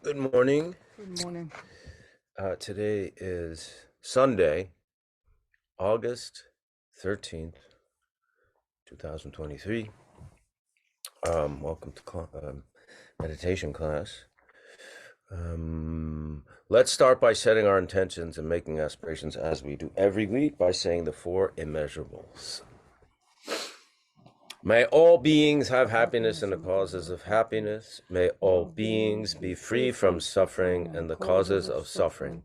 Good morning. Good morning. Today is Sunday, August 13th, 2023. Welcome to meditation class. Let's start by setting our intentions and making aspirations as we do every week by saying the four immeasurables. May all beings have happiness and the causes of happiness. May all beings be free from suffering and the causes of suffering.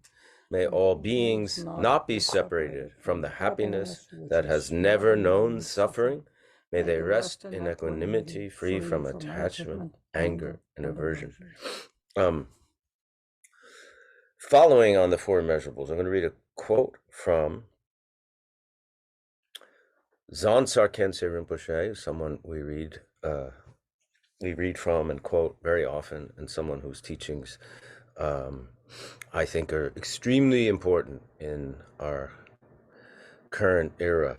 May all beings not be separated from the happiness that has never known suffering. May they rest in equanimity, free from attachment, anger, and aversion. Following on the four immeasurables, I'm going to read a quote from Garchen Rinpoche, someone we read from and quote very often, and someone whose teachings I think are extremely important in our current era.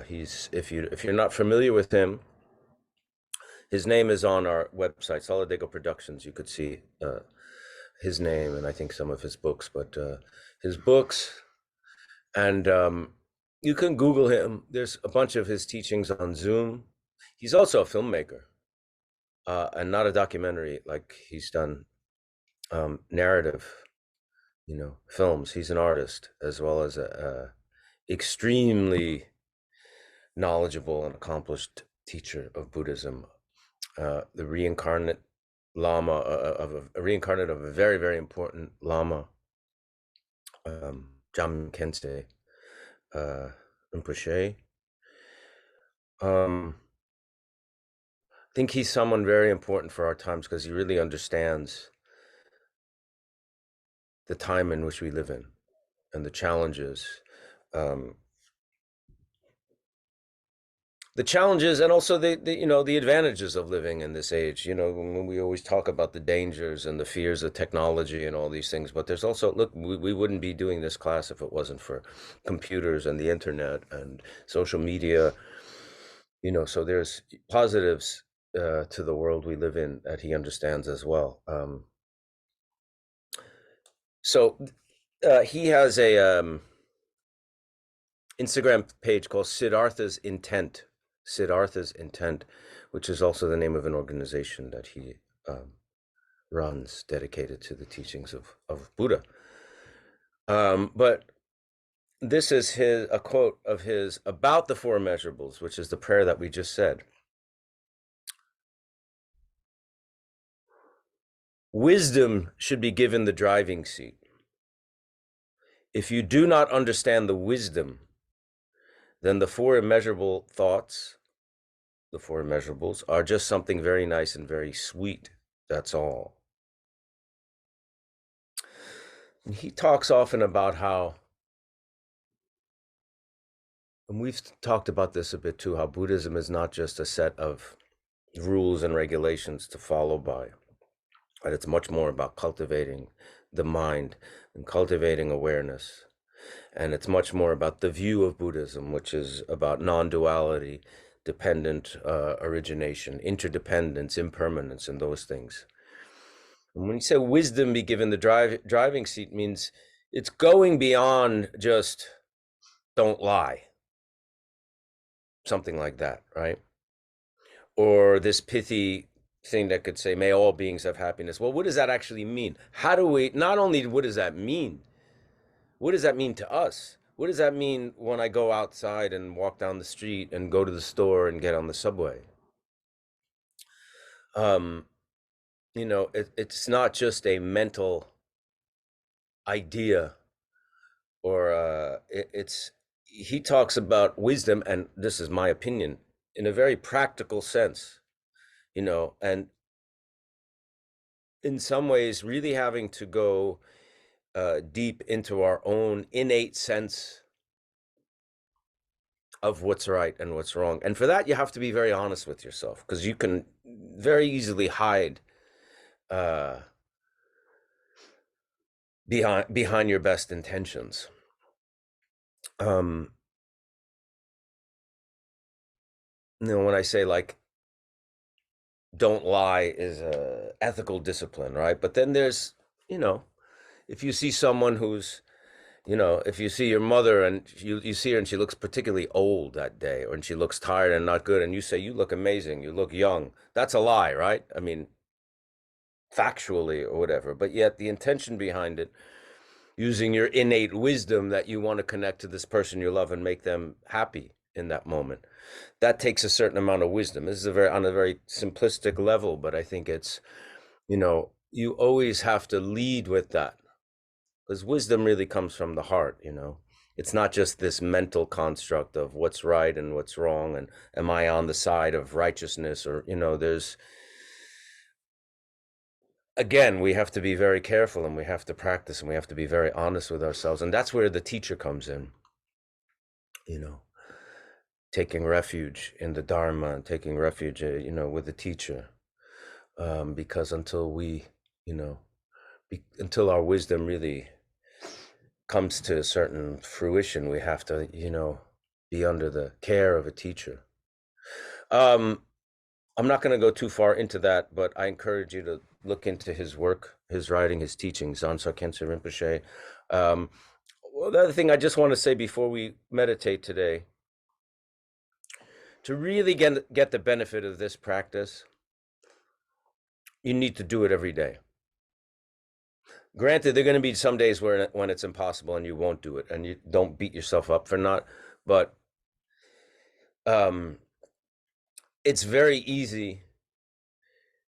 He's if you're not familiar with him, his name is on our website, Solidago Productions. You could see his name and I think some of his books, but his books and you can Google him. There's a bunch of his teachings on Zoom. He's also a filmmaker. And not a documentary like he's done narrative, films. He's an artist as well as a extremely knowledgeable and accomplished teacher of Buddhism, the reincarnate Lama of a reincarnate of a very, very important Lama, Jam Kensei Rinpoche. I think he's someone very important for our times because he really understands the time in which we live in and the challenges and also the advantages of living in this age. When we always talk about the dangers and the fears of technology and all these things, but there's also, look, we wouldn't be doing this class if it wasn't for computers and the internet and social media. So there's positives to the world we live in that he understands as well. So he has a Instagram page called Siddhartha's Intent, which is also the name of an organization that he runs dedicated to the teachings of Buddha. But this is a quote of his about the four immeasurables, which is the prayer that we just said. Wisdom should be given the driving seat. If you do not understand the wisdom, then the four immeasurable thoughts, the four immeasurables, are just something very nice and very sweet. That's all. And he talks often about how, and we've talked about this a bit too, how Buddhism is not just a set of rules and regulations to follow by, but it's much more about cultivating the mind and cultivating awareness. And it's much more about the view of Buddhism, which is about non-duality, dependent origination, interdependence, impermanence, and those things. And when you say wisdom be given the driving seat, means it's going beyond just don't lie, something like that, right? Or this pithy thing that could say, may all beings have happiness. Well, what does that actually mean? How do we, not only what does that mean, what does that mean to us? What does that mean when I go outside and walk down the street and go to the store and get on the subway? It's not just a mental idea, or he talks about wisdom, and this is my opinion, in a very practical sense, and in some ways really having to go deep into our own innate sense of what's right and what's wrong. And for that, you have to be very honest with yourself, because you can very easily hide behind your best intentions. When I say, like, don't lie is a ethical discipline, right? But then there's, you know, if you see someone who's, if you see your mother and you see her and she looks particularly old that day, or and she looks tired and not good, and you say, you look amazing, you look young, that's a lie, right? I mean, factually or whatever. But yet the intention behind it, using your innate wisdom that you want to connect to this person you love and make them happy in that moment, that takes a certain amount of wisdom. This is a very on a very simplistic level, but I think it's, you always have to lead with that, because wisdom really comes from the heart. It's not just this mental construct of what's right and what's wrong, and am I on the side of righteousness, or there's, again, we have to be very careful, and we have to practice, and we have to be very honest with ourselves, and that's where the teacher comes in, you know taking refuge in the Dharma and taking refuge, with the teacher, because until we, you know, until our wisdom really comes to a certain fruition, we have to, be under the care of a teacher. Um, I'm not going to go too far into that, but I encourage you to look into his work, his writing, his teachings, Zansa Khyentse Rinpoche. Um, well, the other thing I just want to say before we meditate today, to really get the benefit of this practice, you need to do it every day. Granted, there are going to be some days when it's impossible and you won't do it, and you don't beat yourself up for not. But um, it's very easy,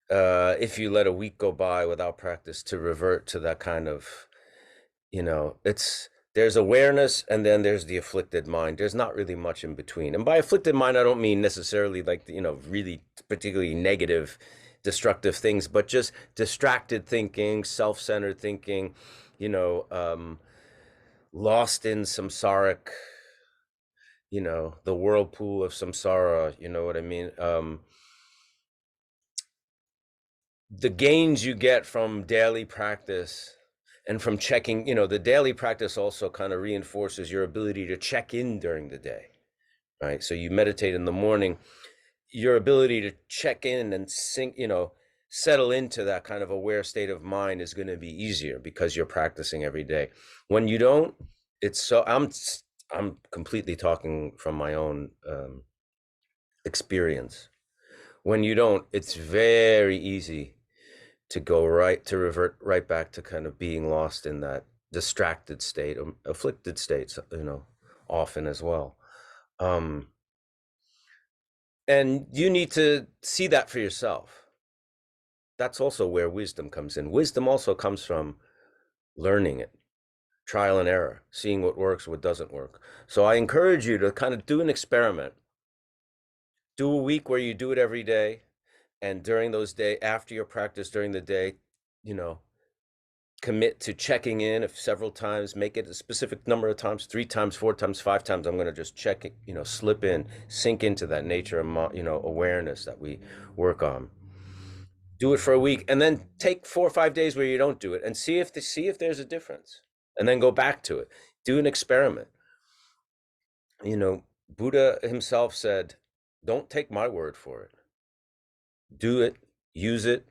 if you let a week go by without practice, to revert to that kind of, there's awareness and then there's the afflicted mind. There's not really much in between. And by afflicted mind, I don't mean necessarily like, really particularly negative, destructive things, but just distracted thinking, self-centered thinking, you know, um, lost in samsaric, the whirlpool of samsara, you know what I mean? The gains you get from daily practice and from checking, the daily practice also kind of reinforces your ability to check in during the day, right? So you meditate in the morning, your ability to check in and sink, settle into that kind of aware state of mind is going to be easier because you're practicing every day. When you don't, it's so, I'm completely talking from my own experience. When you don't, it's very easy to revert right back to kind of being lost in that distracted state, afflicted states, often as well. Um, and you need to see that for yourself. That's also where wisdom comes in. Wisdom also comes from learning it, trial and error, seeing what works, what doesn't work. So I encourage you to kind of do an experiment. Do a week where you do it every day, and during those days, after your practice during the day, you know, commit to checking in if several times, make it a specific number of times, 3 times, 4 times, 5 times. I'm going to just check it, slip in, sink into that nature of, awareness that we work on. Do it for a week, and then take 4 or 5 days where you don't do it, and see if there's a difference, and then go back to it. Do an experiment. Buddha himself said, "Don't take my word for it. Do it, use it,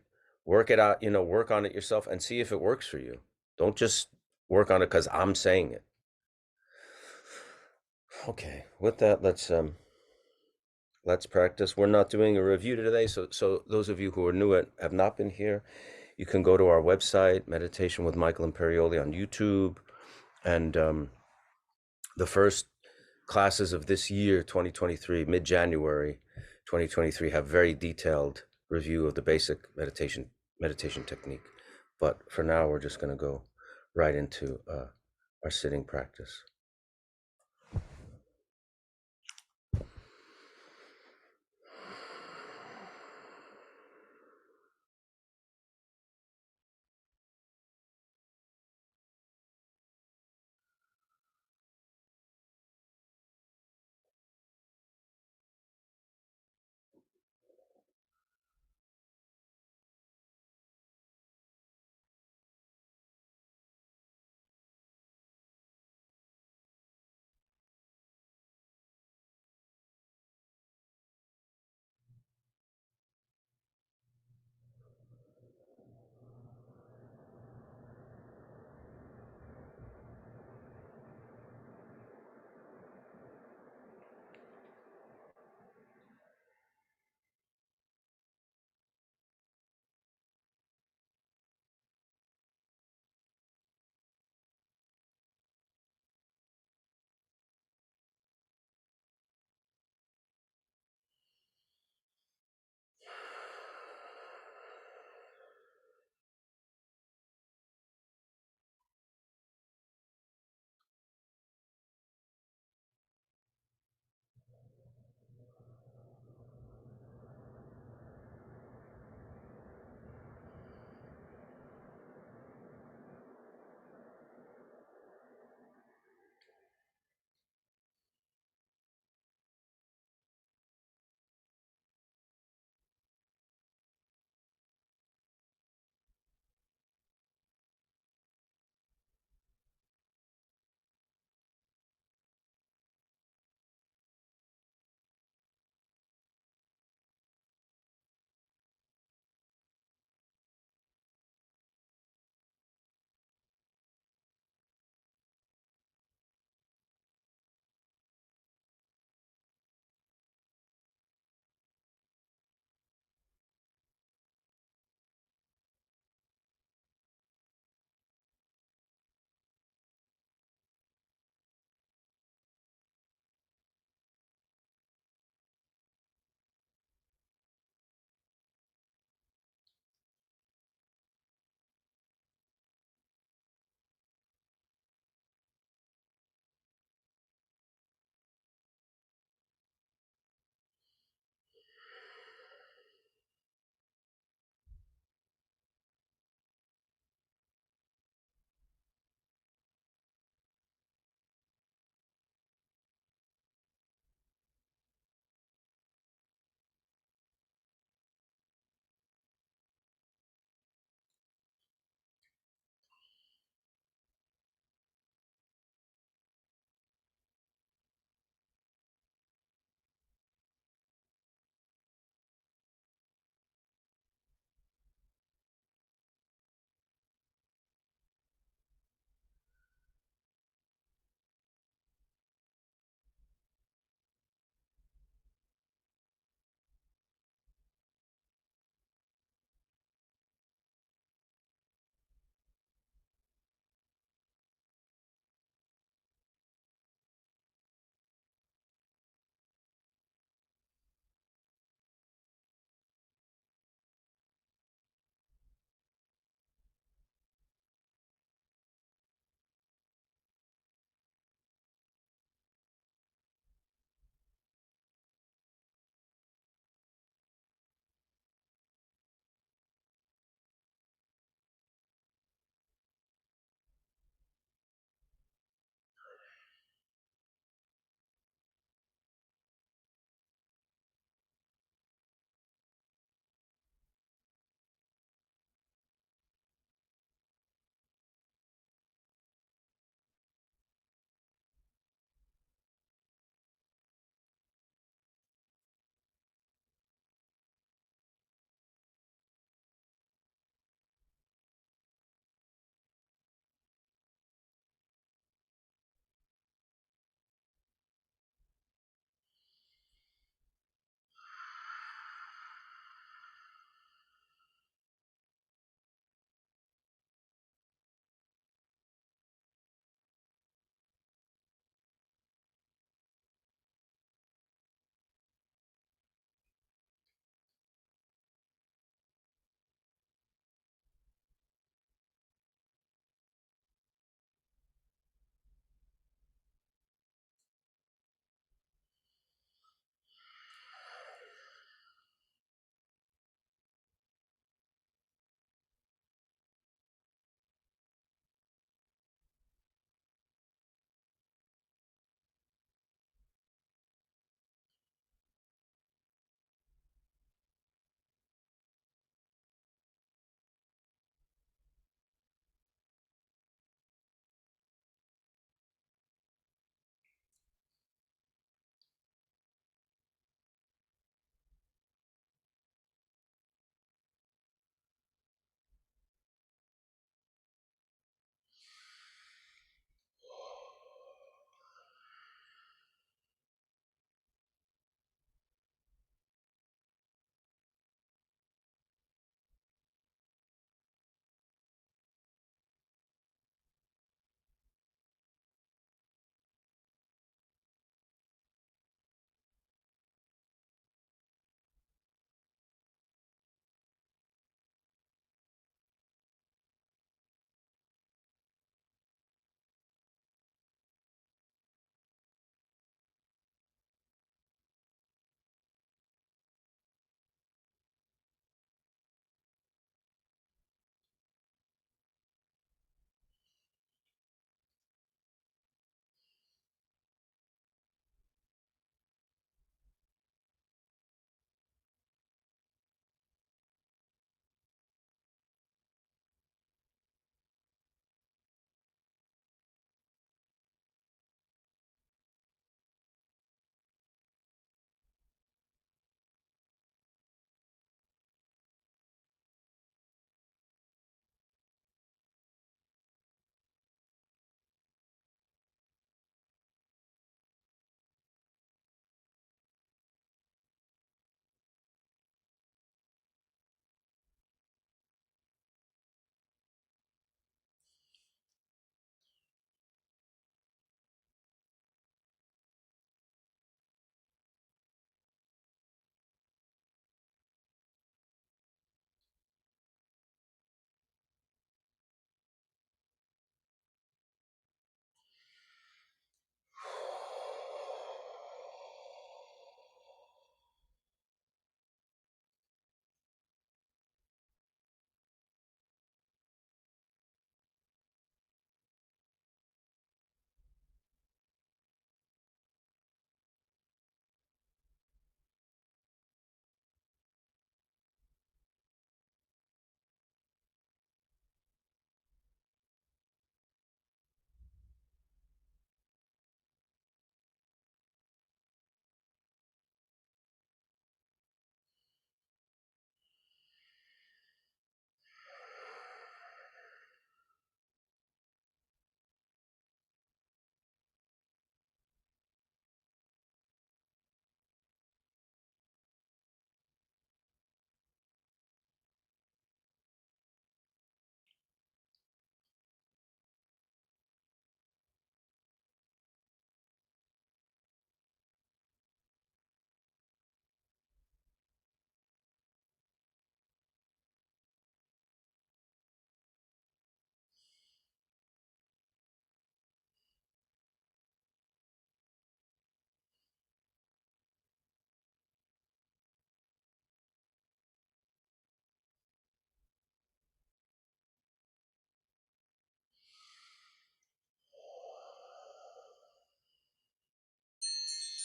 work it out. Work on it yourself, and see if it works for you. Don't just work on it because I'm saying it." Okay, with that, let's practice. We're not doing a review today, so those of you who are new and have not been here, you can go to our website, Meditation with Michael Imperioli on YouTube, and the first classes of this year, 2023, mid-January 2023, have very detailed review of the basic meditation technique. But for now, we're just going to go right into our sitting practice.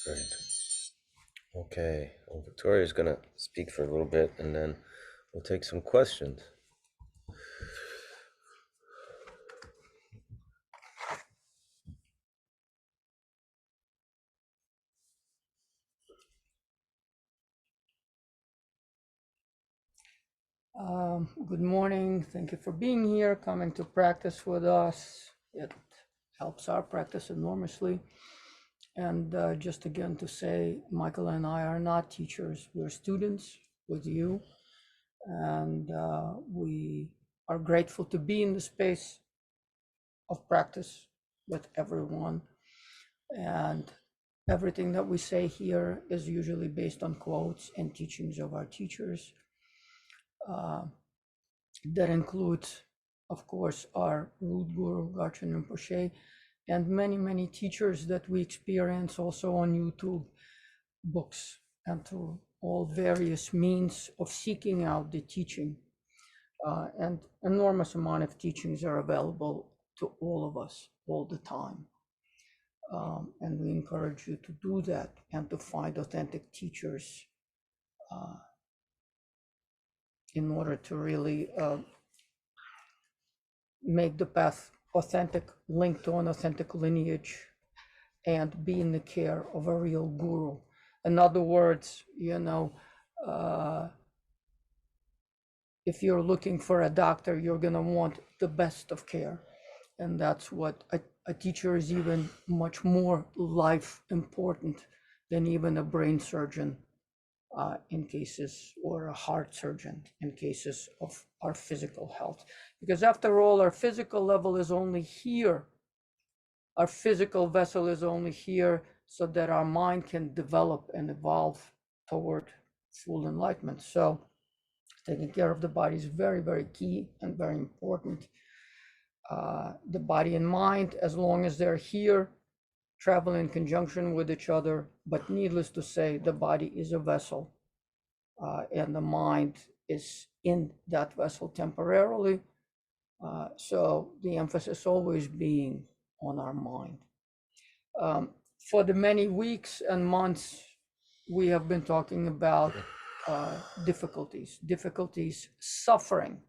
Great. Okay. Well, Victoria's going to speak for a little bit, and then we'll take some questions. Good morning. Thank you for being here, coming to practice with us. It helps our practice enormously. And just again to say, Michael and I are not teachers. We're students with you. And we are grateful to be in the space of practice with everyone. And everything that we say here is usually based on quotes and teachings of our teachers. That includes, of course, our root guru, Garchen Rinpoche, and many, many teachers that we experience also on YouTube, books, and through all various means of seeking out the teaching. And enormous amount of teachings are available to all of us all the time. And we encourage you to do that and to find authentic teachers in order to really make the path authentic, linked to an authentic lineage, and be in the care of a real guru. In other words, if you're looking for a doctor, you're going to want the best of care. And that's what a teacher is, even much more life important than even a brain surgeon in cases, or a heart surgeon in cases of our physical health. Because after all, our physical level is only here. Our physical vessel is only here so that our mind can develop and evolve toward full enlightenment. So taking care of the body is very, very key and very important. The body and mind, as long as they're here, travel in conjunction with each other. But needless to say, the body is a vessel, and the mind is in that vessel temporarily. So the emphasis always being on our mind. For the many weeks and months, we have been talking about difficulties, suffering.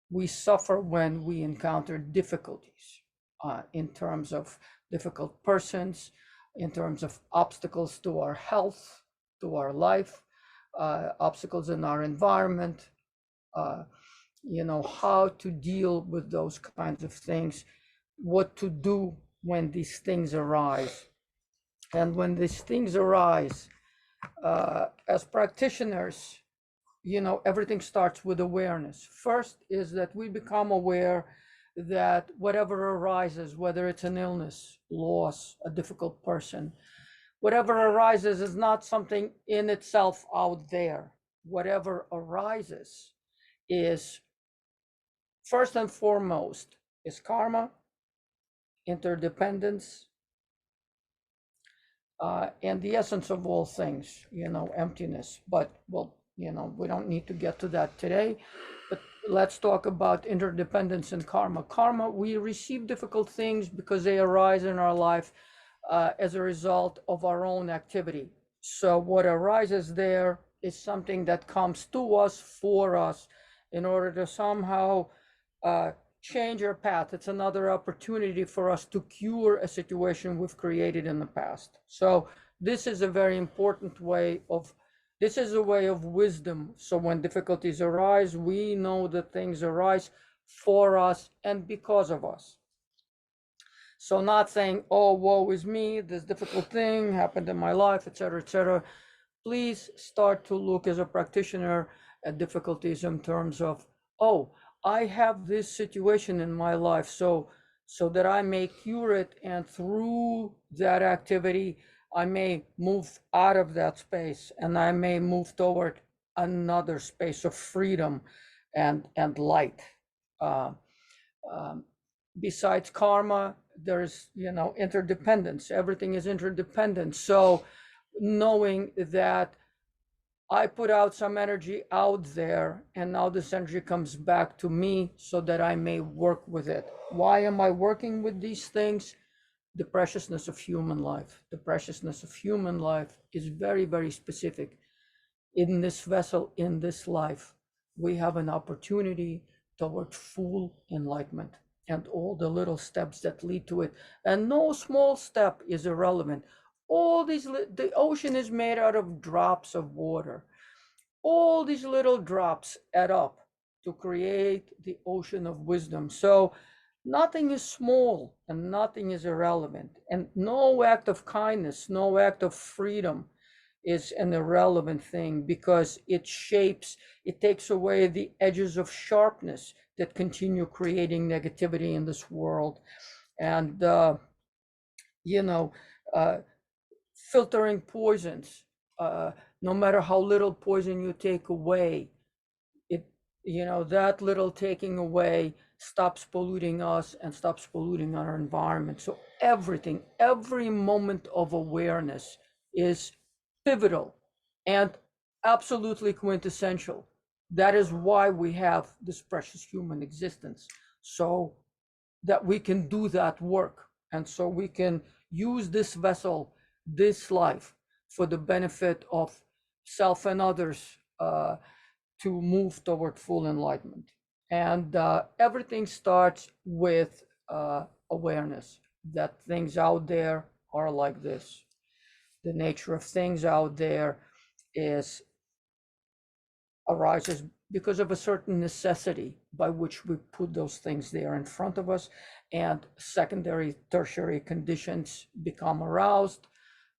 We suffer when we encounter difficulties in terms of difficult persons, in terms of obstacles to our health, to our life, obstacles in our environment, how to deal with those kinds of things, what to do when these things arise. And when these things arise, as practitioners, everything starts with awareness. First is that we become aware that whatever arises, whether it's an illness, loss, a difficult person, whatever arises is not something in itself out there. Whatever arises is, first and foremost, is karma, interdependence, and the essence of all things, emptiness. But, well, we don't need to get to that today. But let's talk about interdependence and karma. Karma, we receive difficult things because they arise in our life as a result of our own activity. So what arises there is something that comes to us, for us, in order to somehow change our path. It's another opportunity for us to cure a situation we've created in the past. So this is a very important way of, this is a way of wisdom. So when difficulties arise, we know that things arise for us and because of us. So not saying, oh, woe is me, this difficult thing happened in my life, etc., etc. Please start to look as a practitioner at difficulties in terms of, oh, I have this situation in my life, so that I may cure it, and through that activity, I may move out of that space, and I may move toward another space of freedom and light. Besides karma, there's interdependence. Everything is interdependent. So knowing that I put out some energy out there, and now this energy comes back to me so that I may work with it. Why am I working with these things? the preciousness of human life. The preciousness of human life is very, very specific. In this vessel, in this life, we have an opportunity toward full enlightenment and all the little steps that lead to it. And no small step is irrelevant. All these, the ocean is made out of drops of water. All these little drops add up to create the ocean of wisdom. So nothing is small and nothing is irrelevant. And no act of kindness, no act of freedom is an irrelevant thing, because it shapes, it takes away the edges of sharpness that continue creating negativity in this world. And, you know, uh, filtering poisons, no matter how little poison you take away, it, that little taking away stops polluting us and stops polluting our environment. So everything, every moment of awareness is pivotal and absolutely quintessential. That is why we have this precious human existence, so that we can do that work. And so we can use this vessel, this life, for the benefit of self and others, to move toward full enlightenment. And everything starts with awareness that things out there are like this. The nature of things out there is arises because of a certain necessity by which we put those things there in front of us, and secondary, tertiary conditions become aroused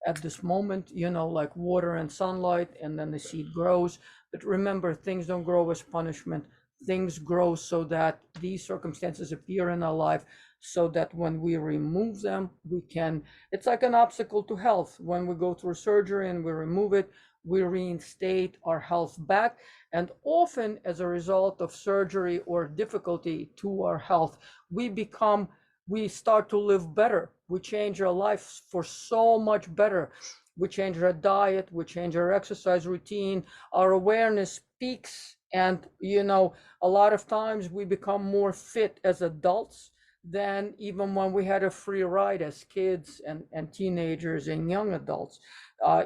at this moment, like water and sunlight, and then the seed grows. But remember, things don't grow as punishment. Things grow so that these circumstances appear in our life, so that when we remove them, we can, it's like an obstacle to health. When we go through surgery and we remove it, we reinstate our health back. And often, as a result of surgery or difficulty to our health, we start to live better. We change our lives for so much better. We change our diet, we change our exercise routine, our awareness peaks. And, a lot of times we become more fit as adults than even when we had a free ride as kids and teenagers and young adults.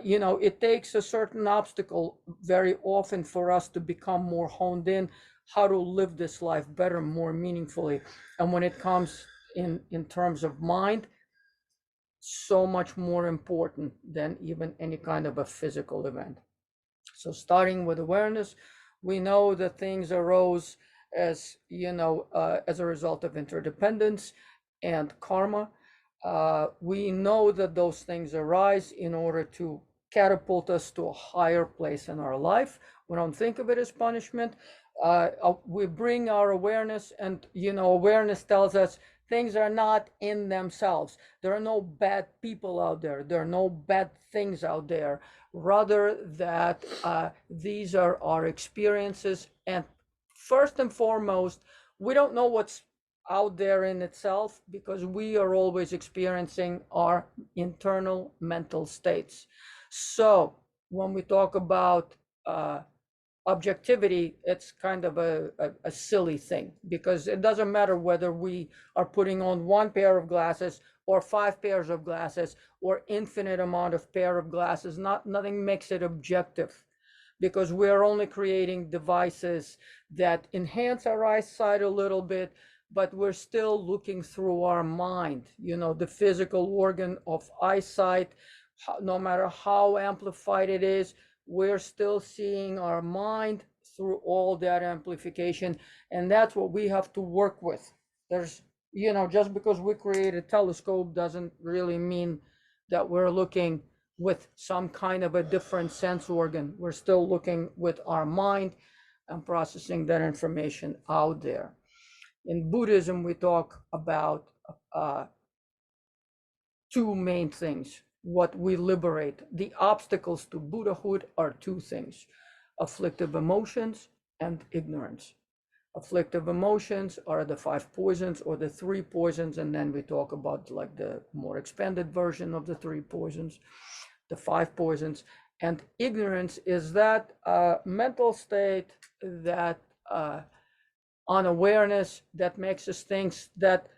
It takes a certain obstacle very often for us to become more honed in how to live this life better, more meaningfully. And when it comes in terms of mind, so much more important than even any kind of a physical event. So starting with awareness, we know that things arose as a result of interdependence and karma. We know that those things arise in order to catapult us to a higher place in our life. We don't think of it as punishment. We bring our awareness, and awareness tells us things are not in themselves. There are no bad people out there. There are no bad things out there. Rather, that these are our experiences. And first and foremost, we don't know what's out there in itself, because we are always experiencing our internal mental states. So when we talk about objectivity, it's kind of a silly thing, because it doesn't matter whether we are putting on one pair of glasses or 5 pairs of glasses or infinite amount of pair of glasses. Nothing makes it objective, because we're only creating devices that enhance our eyesight a little bit, but we're still looking through our mind. The physical organ of eyesight, no matter how amplified it is, we're still seeing our mind through all that amplification. And that's what we have to work with. There's, just because we create a telescope doesn't really mean that we're looking with some kind of a different sense organ. We're still looking with our mind and processing that information out there. In Buddhism, we talk about 2 main things. What we liberate, the obstacles to Buddhahood, are 2 things: afflictive emotions and ignorance. Afflictive emotions are the 5 poisons, or the 3 poisons, and then we talk about like the more expanded version of the 3 poisons, the 5 poisons. And ignorance is that mental state, that unawareness that makes us think that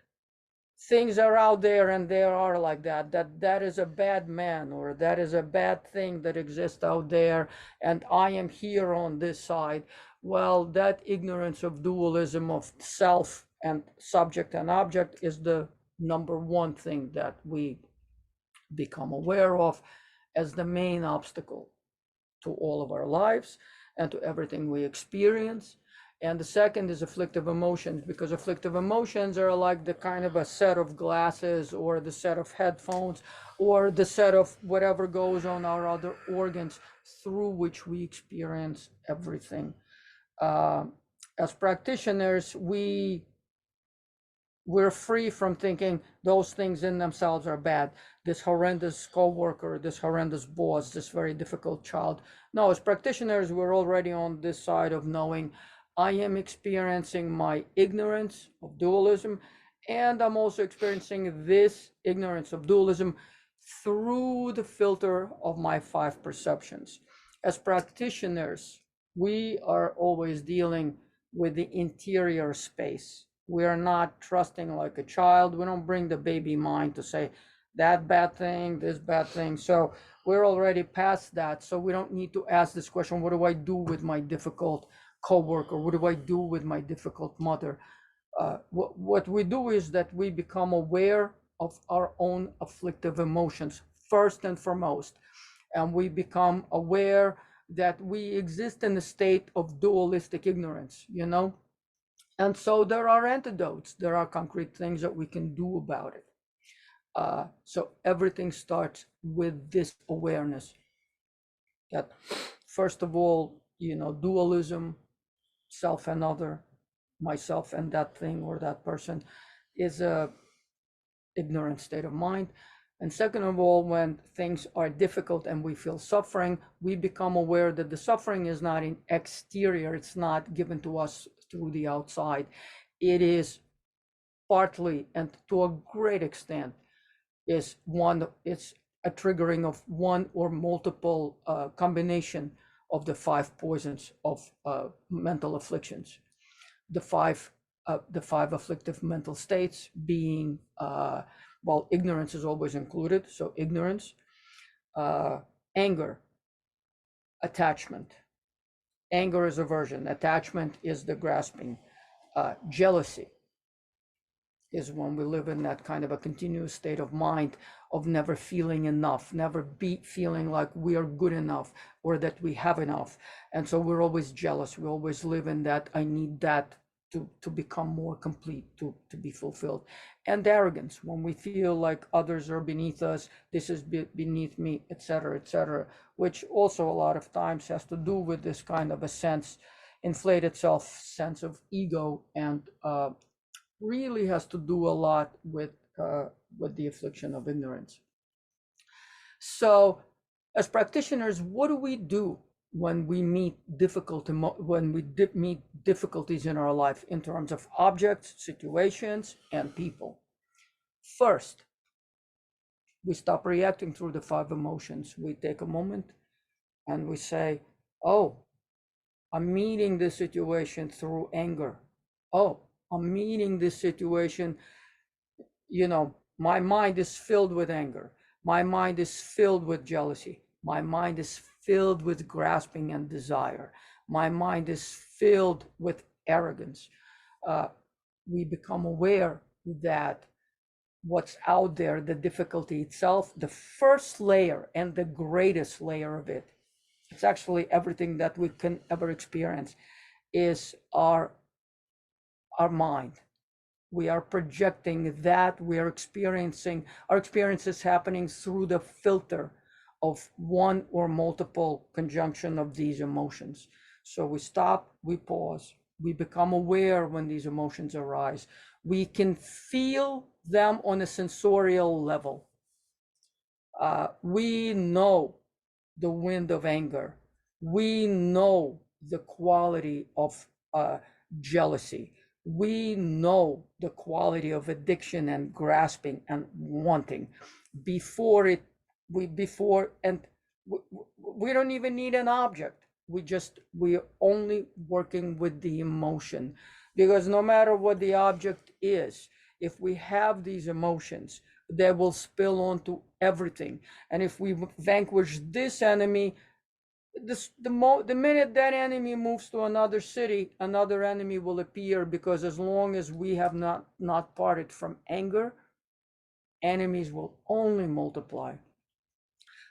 things are out there and they are like that, that is a bad man, or that is a bad thing that exists out there, and I am here on this side. Well, that ignorance of dualism of self and subject and object is the number one thing that we become aware of as the main obstacle to all of our lives and to everything we experience. And the second is afflictive emotions, because afflictive emotions are like the kind of a set of glasses or the set of headphones or the set of whatever goes on our other organs through which we experience everything. As practitioners, we're free from thinking those things in themselves are bad. This horrendous coworker, this horrendous boss, this very difficult child. No, as practitioners, we're already on this side of knowing I am experiencing my ignorance of dualism, and I'm also experiencing this ignorance of dualism through the filter of my five perceptions. As practitioners, we are always dealing with the interior space. We are not trusting like a child. We don't bring the baby mind to say that bad thing, this bad thing. So we're already past that. So we don't need to ask this question, what do I do with my difficult coworker? What do I do with my difficult mother? What we do is that we become aware of our own afflictive emotions first and foremost. And we become aware that we exist in a state of dualistic ignorance, you know? And so there are antidotes, there are concrete things that we can do about it. So everything starts with this awareness that, first of all, you know, dualism, self and other, myself and that thing or that person, is a ignorant state of mind. And second of all, when things are difficult and we feel suffering, we become aware that the suffering is not in exterior, it's not given to us through the outside. It is partly and to a great extent it's a triggering of one or multiple combination of the five poisons of mental afflictions. The five afflictive mental states being, well, ignorance is always included, so ignorance, anger, attachment. Anger is aversion, attachment is the grasping, jealousy is when we live in that kind of a continuous state of mind of never feeling enough, never feeling like we are good enough or that we have enough. And so we're always jealous. We always live in that, I need that to become more complete, to be fulfilled. And arrogance, when we feel like others are beneath us, this is beneath me, etc., which also a lot of times has to do with this kind of a sense, inflated self sense of ego, and really has to do a lot with the affliction of ignorance. So, as practitioners, what do we do when we meet meet difficulties in our life in terms of objects, situations, and people? First, we stop reacting through the five emotions. We take a moment and we say, "Oh, I'm meeting this situation through anger. Oh, I'm meeting this situation, you know, my mind is filled with anger. My mind is filled with jealousy. My mind is filled with grasping and desire. My mind is filled with arrogance." We become aware that what's out there, the difficulty itself, the first layer and the greatest layer of it, it's actually everything that we can ever experience, is our mind. We are projecting that, we are experiencing, our experience is happening through the filter of one or multiple conjunction of these emotions. So we stop, we pause, we become aware when these emotions arise. We can feel them on a sensorial level. We know the wind of anger. We know the quality of jealousy. We know the quality of addiction and grasping and wanting before it, we don't even need an object. We're only working with the emotion, because no matter what the object is, if we have these emotions, they will spill onto everything. And if we vanquish this enemy, the minute that enemy moves to another city, another enemy will appear, because as long as we have not parted from anger, enemies will only multiply.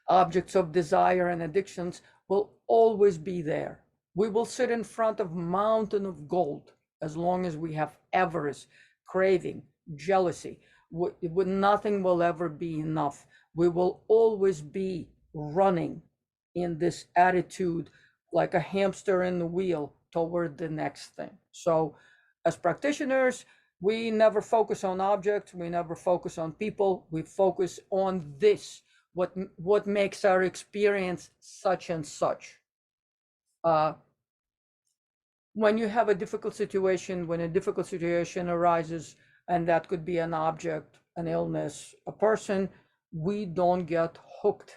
Objects of desire and addictions will always be there. We will sit in front of a mountain of gold as long as we have avarice, craving, jealousy. Nothing will ever be enough. We will always be running in this attitude like a hamster in the wheel toward the next thing. So as practitioners, we never focus on objects, we never focus on people, we focus on this, what makes our experience such and such. When you have a difficult situation, when a difficult situation arises, and that could be an object, an illness, a person, we don't get hooked.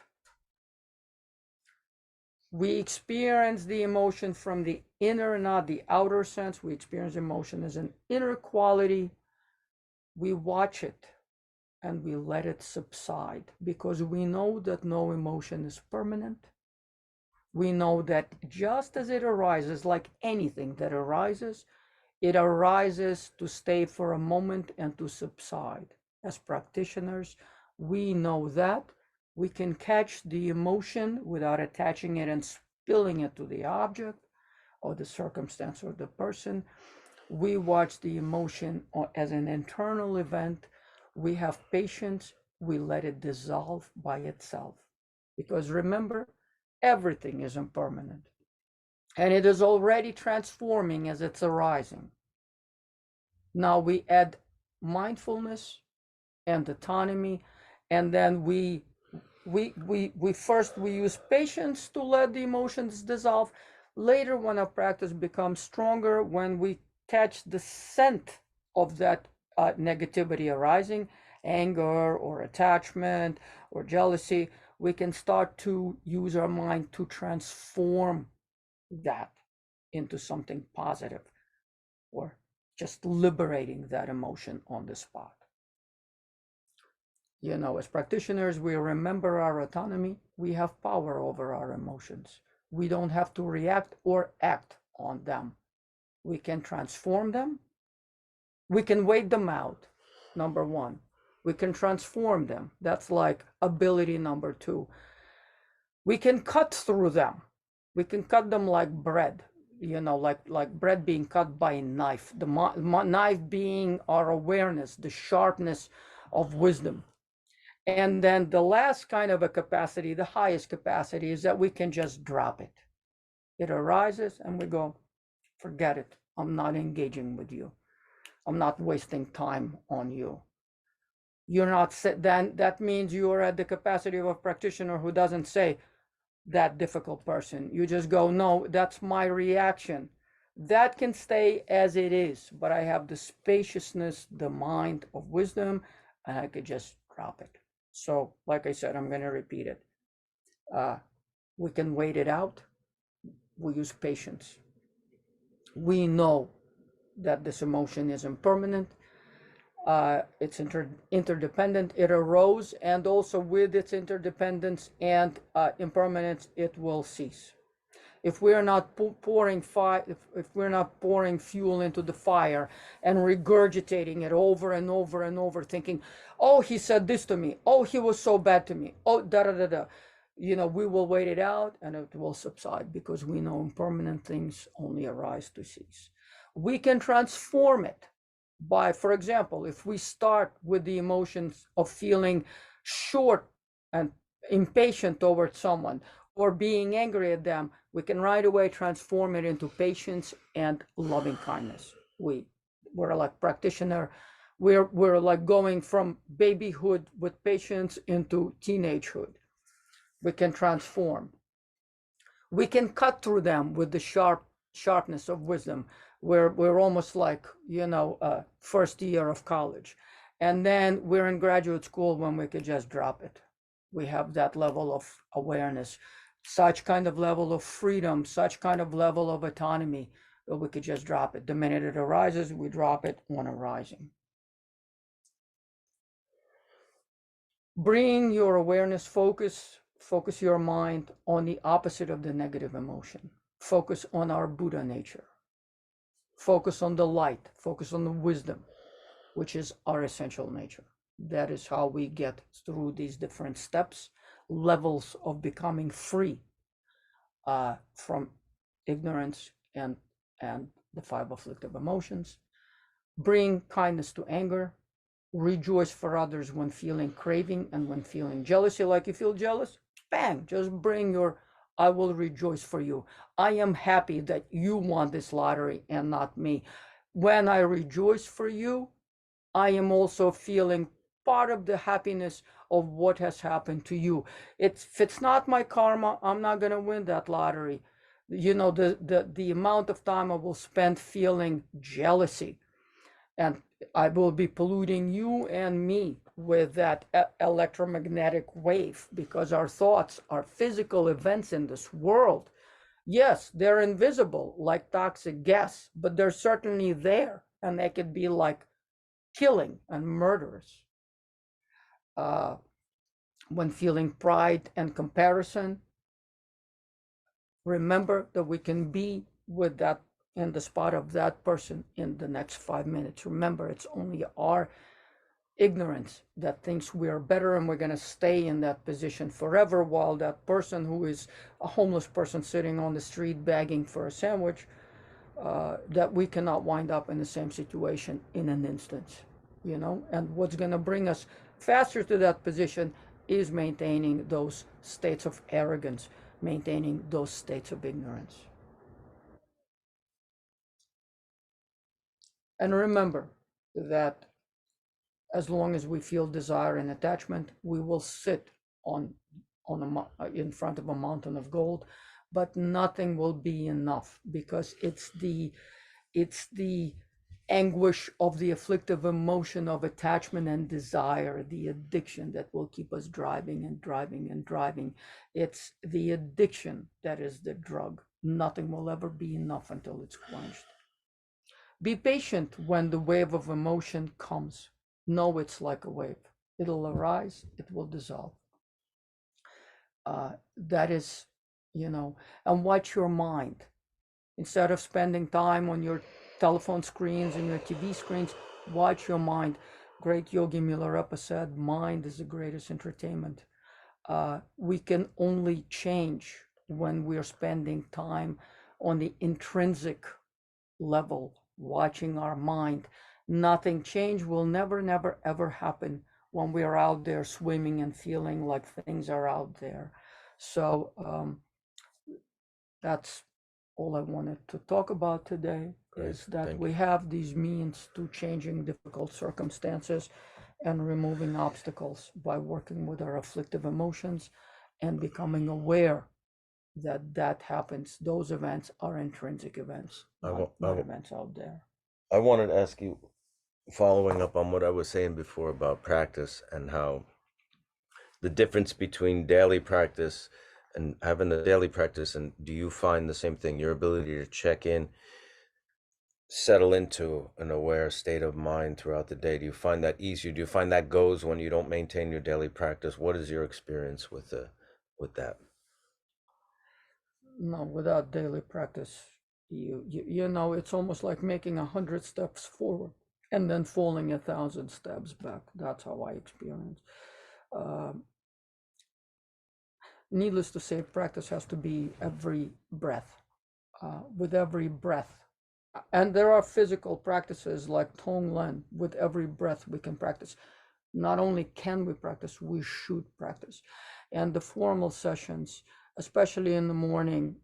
We experience the emotion from the inner, not the outer sense. We experience emotion as an inner quality. We watch it and we let it subside, because we know that no emotion is permanent. We know that just as it arises, like anything that arises, it arises to stay for a moment and to subside. As practitioners, we know that we can catch the emotion without attaching it and spilling it to the object or the circumstance or the person. We watch the emotion as an internal event. We have patience. We let it dissolve by itself. Because remember, everything is impermanent. And it is already transforming as it's arising. Now we add mindfulness and autonomy, and then we first use patience to let the emotions dissolve. Later, when our practice becomes stronger, when we catch the scent of that negativity arising, anger or attachment or jealousy, we can start to use our mind to transform that into something positive, or just liberating that emotion on the spot. You know, as practitioners, we remember our autonomy. We have power over our emotions. We don't have to react or act on them. We can transform them. We can wait them out, number one. We can transform them. That's like ability number two. We can cut through them. We can cut them like bread, you know, like bread being cut by a knife. The knife being our awareness, the sharpness of wisdom. And then the last kind of a capacity, the highest capacity, is that we can just drop it. It arises and we go, forget it. I'm not engaging with you. I'm not wasting time on you. You're not, then that means you are at the capacity of a practitioner who doesn't say, that difficult person. You just go, no, that's my reaction. That can stay as it is, but I have the spaciousness, the mind of wisdom, and I could just drop it. So, like I said, I'm going to repeat it. We can wait it out. We use patience. We know that this emotion is impermanent. It's interdependent. It arose, and also with its interdependence and impermanence, it will cease. If we are not pouring if we're not pouring fuel into the fire and regurgitating it over and over and over, thinking, "Oh, he said this to me. Oh, he was so bad to me. Oh, da da da da," you know, we will wait it out and it will subside, because we know impermanent things only arise to cease. We can transform it by, for example, if we start with the emotions of feeling short and impatient towards someone, or being angry at them, we can right away transform it into patience and loving kindness. We're like practitioner, we're like going from babyhood with patience into teenagehood. We can transform. We can cut through them with the sharpness of wisdom. We're almost like, you know, first year of college, and then we're in graduate school when we could just drop it. We have that level of awareness, such kind of level of freedom, such kind of level of autonomy, that we could just drop it. The minute it arises, we drop it on arising. Bring your awareness, focus your mind on the opposite of the negative emotion. Focus on our Buddha nature. Focus on the light, focus on the wisdom, which is our essential nature. That is how we get through these different steps, levels of becoming free from ignorance and the five afflictive emotions. Bring kindness to anger. Rejoice for others when feeling craving and when feeling jealousy. Like you feel jealous, bang, just bring your I will rejoice for you. I am happy that you won this lottery and not me. When I rejoice for you, I am also feeling part of the happiness of what has happened to you. If it's not my karma, I'm not going to win that lottery. You know, the amount of time I will spend feeling jealousy, and I will be polluting you and me with that electromagnetic wave, because our thoughts are physical events in this world. Yes, they're invisible like toxic gas, but they're certainly there, and they could be like killing and murderous. Uh, when feeling pride and comparison, remember that we can be with that in the spot of that person in the next 5 minutes. Remember, it's only our ignorance that thinks we are better and we're going to stay in that position forever, while that person who is a homeless person sitting on the street begging for a sandwich, that we cannot wind up in the same situation in an instant, you know. And what's going to bring us faster to that position is maintaining those states of arrogance, maintaining those states of ignorance. And remember that as long as we feel desire and attachment, we will sit on in front of a mountain of gold, but nothing will be enough, because it's the anguish of the afflictive emotion of attachment and desire, the addiction that will keep us driving and driving and driving. It's the addiction that is the drug. Nothing will ever be enough until it's quenched. Be patient when the wave of emotion comes. Know it's like a wave. It'll arise, it will dissolve. That is, you know, and watch your mind. Instead of spending time on your telephone screens and your TV screens, watch your mind. Great Yogi Milarepa said, mind is the greatest entertainment. We can only change when we are spending time on the intrinsic level, watching our mind. Nothing change will never, never, ever happen when we are out there swimming and feeling like things are out there. So that's all I wanted to talk about today. Great. Is that Thank we you. have these means to changing difficult circumstances and removing obstacles by working with our afflictive emotions and becoming aware that that happens. Those events are intrinsic events, not events out there. I wanted to ask you, following up on what I was saying before about practice and how the difference between daily practice and having the daily practice, and do you find the same thing, your ability to check in, settle into an aware state of mind throughout the day? Do you find that easier? Do you find that goes when you don't maintain your daily practice? What is your experience with that? No, without daily practice, you know, it's almost like making 100 steps forward and then falling 1,000 steps back. That's how I experience. Needless to say, practice has to be every breath, with every breath. And there are physical practices like Tonglen. With every breath, we can practice. Not only can we practice, we should practice. And the formal sessions, especially in the morning,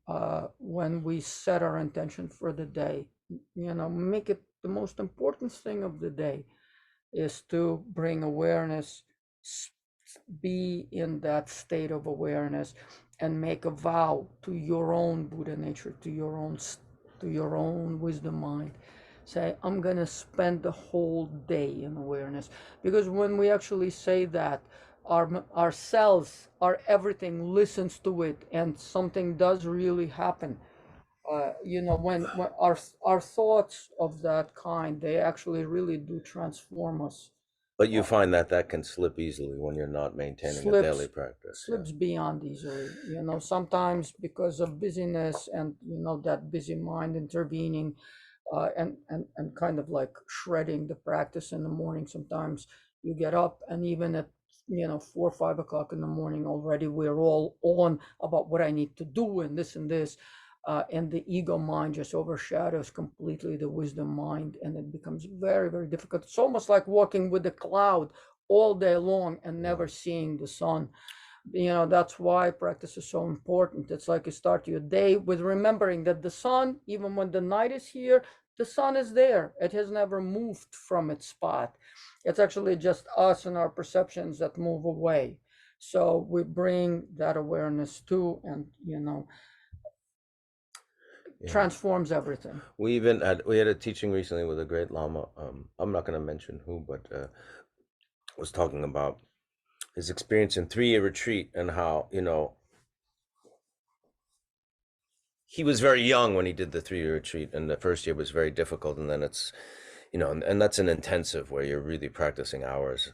when we set our intention for the day, you know, make it the most important thing of the day is to bring awareness, be in that state of awareness, and make a vow to your own Buddha nature, to your own wisdom mind. Say, I'm going to spend the whole day in awareness. Because when we actually say that, our cells, our everything listens to it, and something does really happen. You know, when our thoughts of that kind, they actually really do transform us. But you find that that can slip easily when you're not maintaining a daily Slips practice. Yeah. slips beyond easily, sometimes because of busyness and that busy mind intervening, and kind of like shredding the practice in the morning. Sometimes you get up, and even at 4 or 5 o'clock in the morning already, we're all on about what I need to do and this, and the ego mind just overshadows completely the wisdom mind, and it becomes very, very difficult. It's almost like walking with a cloud all day long and never seeing the sun. That's why practice is so important. It's like you start your day with remembering that the sun, even when the night is here, the sun is there. It has never moved from its spot. It's actually just us and our perceptions that move away. So we bring that awareness too, and transforms everything. We had a teaching recently with a great Lama. I'm not going to mention who, but was talking about his experience in 3-year retreat and how he was very young when he did the 3-year retreat, and the first year was very difficult, and then it's and that's an intensive where you're really practicing hours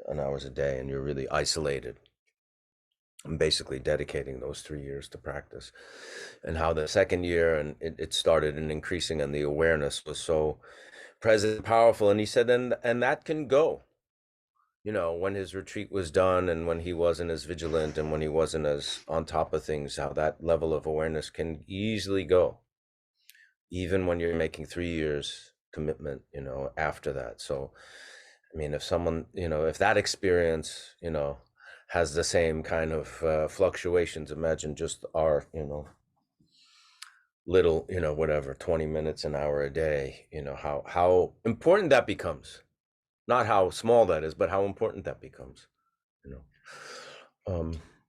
and hours a day, and you're really isolated. I'm basically dedicating those 3 years to practice, and how the second year and it started and increasing, and the awareness was so present and powerful. And he said, and that can go, when his retreat was done and when he wasn't as vigilant and when he wasn't as on top of things, how that level of awareness can easily go, even when you're making 3 years commitment, after that. So, I mean, if someone, if that experience, has the same kind of fluctuations, imagine just our, little, whatever, 20 minutes, an hour a day, how important that becomes. Not how small that is, but how important that becomes,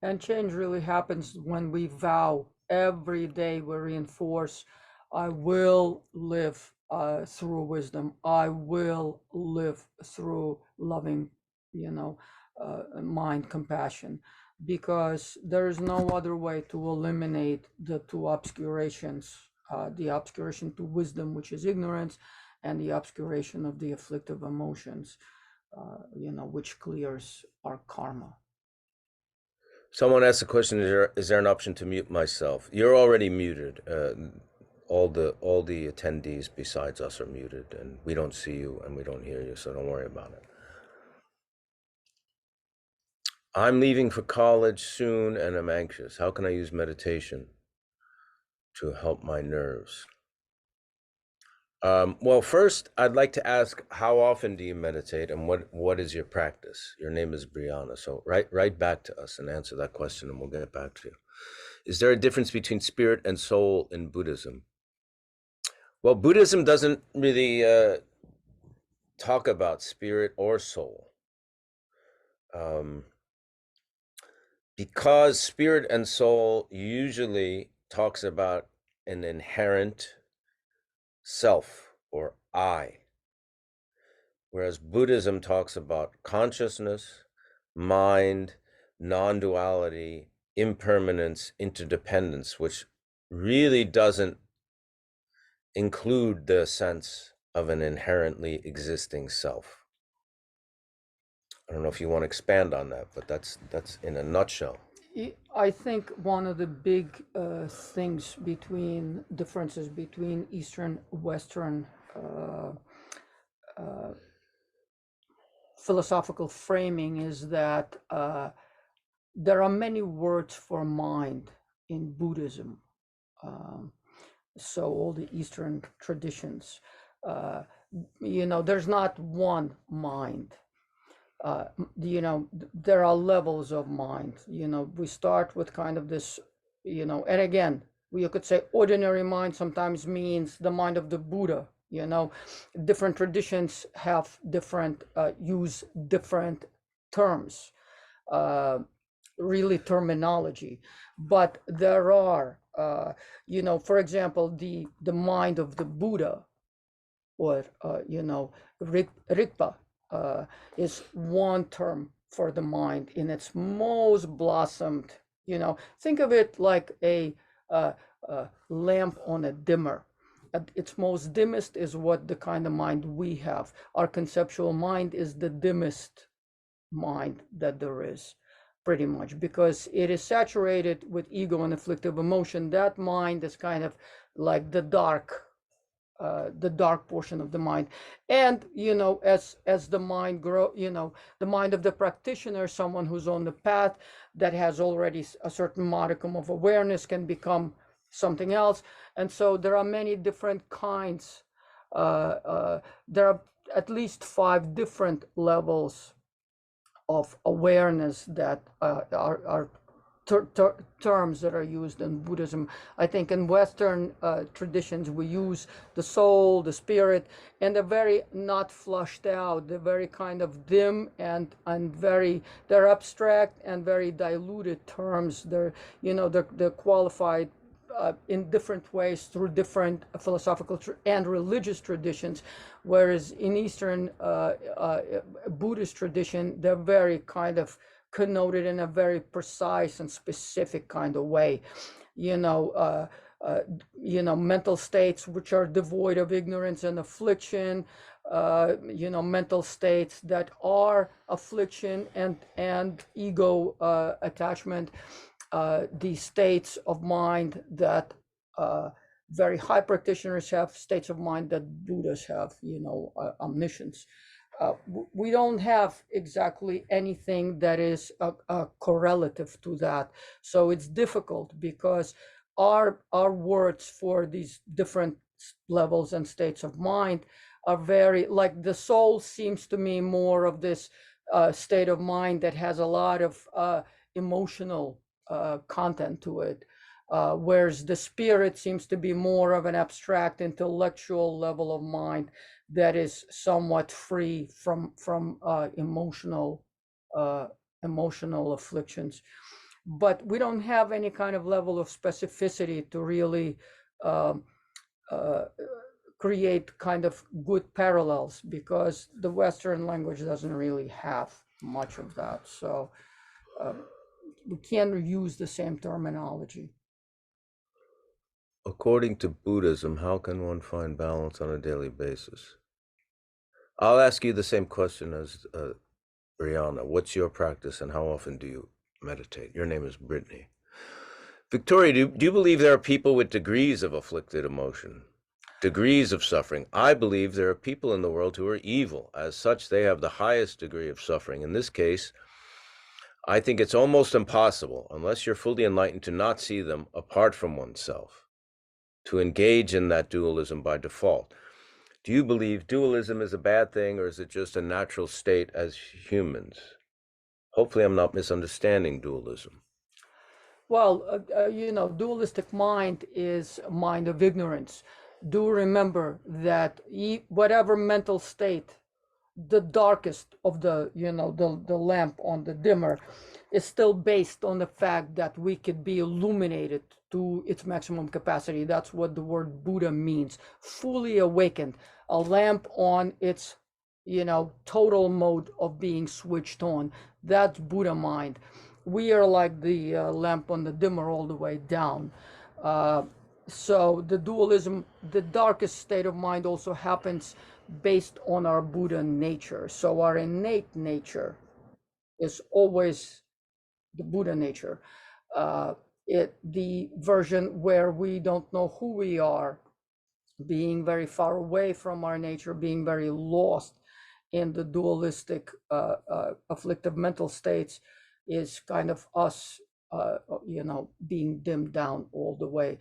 And change really happens when we vow every day. We reinforce, I will live through wisdom. I will live through loving, mind, compassion, because there is no other way to eliminate the two obscurations, the obscuration to wisdom, which is ignorance, and the obscuration of the afflictive emotions, which clears our karma. Someone asked the question: Is there an option to mute myself? You're already muted. All the attendees besides us are muted, and we don't see you and we don't hear you, so don't worry about it. I'm leaving for college soon, and I'm anxious. How can I use meditation to help my nerves? Well, first, I'd like to ask, how often do you meditate, and what is your practice? Your name is Brianna, so write back to us and answer that question, and we'll get back to you. Is there a difference between spirit and soul in Buddhism? Well, Buddhism doesn't really talk about spirit or soul, because spirit and soul usually talks about an inherent self or I, whereas Buddhism talks about consciousness, mind, non-duality, impermanence, interdependence, which really doesn't include the sense of an inherently existing self. I don't know if you want to expand on that, but that's in a nutshell. I think one of the big differences between Eastern, Western philosophical framing is that there are many words for mind in Buddhism. So all the Eastern traditions, there's not one mind. There are levels of mind. We start with kind of this, and again, you could say ordinary mind sometimes means the mind of the Buddha. Different traditions have different, use different terms, really terminology. But there are, for example, the mind of the Buddha, or, Rigpa, is one term for the mind in its most blossomed. Think of it like a lamp on a dimmer. at its most dimmest is what the kind of mind we have. Our conceptual mind is the dimmest mind that there is, pretty much, because it is saturated with ego and afflictive emotion. That mind is kind of like the dark portion of the mind. And as the mind grow, the mind of the practitioner, someone who's on the path, that has already a certain modicum of awareness, can become something else. And so there are many different kinds. There are at least 5 different levels of awareness that are terms that are used in Buddhism. I think in Western traditions we use the soul, the spirit, and they're very not flushed out. They're very kind of dim and they're abstract and very diluted terms. They're qualified in different ways through different philosophical and religious traditions, whereas in Eastern Buddhist tradition, they're very kind of connoted in a very precise and specific kind of way. Mental states which are devoid of ignorance and affliction, mental states that are affliction and ego attachment, these states of mind that very high practitioners have, states of mind that Buddhas have, omniscience. We don't have exactly anything that is a correlative to that. So it's difficult because our words for these different levels and states of mind are very, like the soul seems to me more of this state of mind that has a lot of emotional content to it, whereas the spirit seems to be more of an abstract intellectual level of mind that is somewhat free from emotional afflictions. But we don't have any kind of level of specificity to really uh, create kind of good parallels, because the Western language doesn't really have much of that. So we can't use the same terminology. According to Buddhism, how can one find balance on a daily basis? I'll ask you the same question as Brianna. What's your practice and how often do you meditate? Your name is Brittany. Victoria, do you believe there are people with degrees of afflicted emotion, degrees of suffering? I believe there are people in the world who are evil. As such, they have the highest degree of suffering. In this case, I think it's almost impossible, unless you're fully enlightened, to not see them apart from oneself, to engage in that dualism by default. Do you believe dualism is a bad thing, or is it just a natural state as humans? Hopefully I'm not misunderstanding dualism. Well, dualistic mind is a mind of ignorance. Do remember that whatever mental state, the darkest of the lamp on the dimmer, is still based on the fact that we could be illuminated to its maximum capacity. That's what the word Buddha means. Fully awakened, a lamp on its total mode of being switched on. That's Buddha mind. We are like the lamp on the dimmer all the way down. So the dualism, the darkest state of mind, also happens based on our Buddha nature. So our innate nature is always the Buddha nature. The version where we don't know who we are, being very far away from our nature, being very lost in the dualistic afflictive mental states, is kind of us being dimmed down all the way.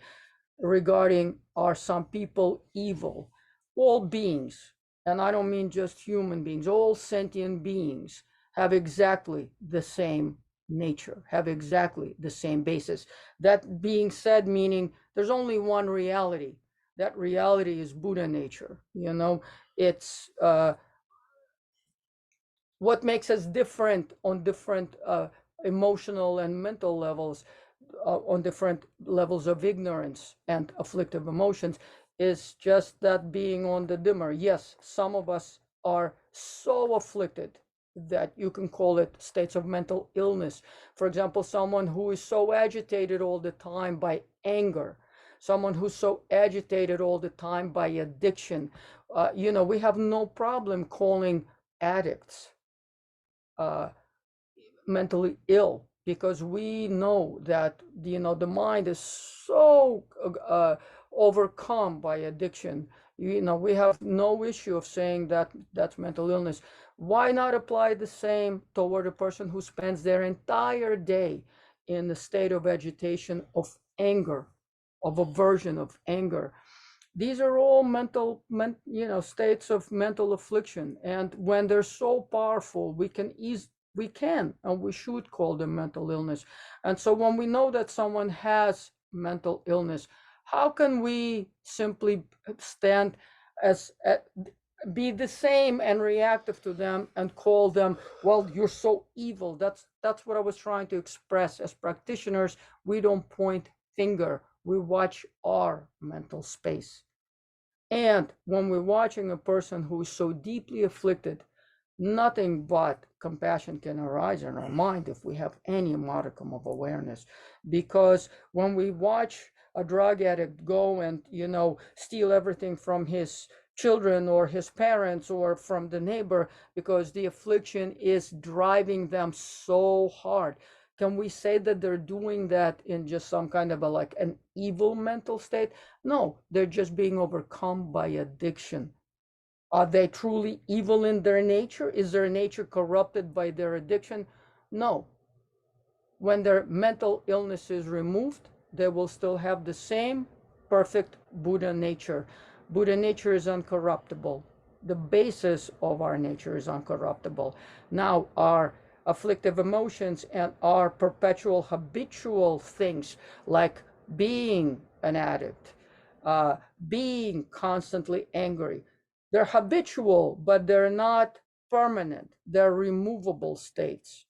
Regarding, are some people evil? All beings, and I don't mean just human beings, all sentient beings have exactly the same nature, have exactly the same basis. That being said, meaning there's only one reality. That reality is Buddha nature. It's what makes us different on different emotional and mental levels, on different levels of ignorance and afflictive emotions, is just that being on the dimmer. Yes, some of us are so afflicted that you can call it states of mental illness. For example, someone who is so agitated all the time by anger someone who's so agitated all the time by addiction. We have no problem calling addicts mentally ill, because we know that the mind is so overcome by addiction. We have no issue of saying that that's mental illness. Why not apply the same toward a person who spends their entire day in a state of agitation, of anger, of aversion, of anger? These are all states of mental affliction, and when they're so powerful, we can and we should call them mental illness. And so when we know that someone has mental illness, how can we simply stand as be the same and reactive to them and call them, well, you're so evil? That's what I was trying to express. As practitioners, we don't point finger, we watch our mental space. And when we're watching a person who is so deeply afflicted, nothing but compassion can arise in our mind if we have any modicum of awareness. Because when we watch a drug addict go and steal everything from his children or his parents or from the neighbor because the affliction is driving them so hard, can we say that they're doing that in just some kind of like an evil mental state? No, they're just being overcome by addiction. Are they truly evil in their nature? Is their nature corrupted by their addiction? No. When their mental illness is removed, they will still have the same perfect Buddha nature. Buddha nature is uncorruptible. The basis of our nature is uncorruptible. Now, our afflictive emotions and our perpetual habitual things like being an addict, being constantly angry, they're habitual, but they're not permanent. They're removable states.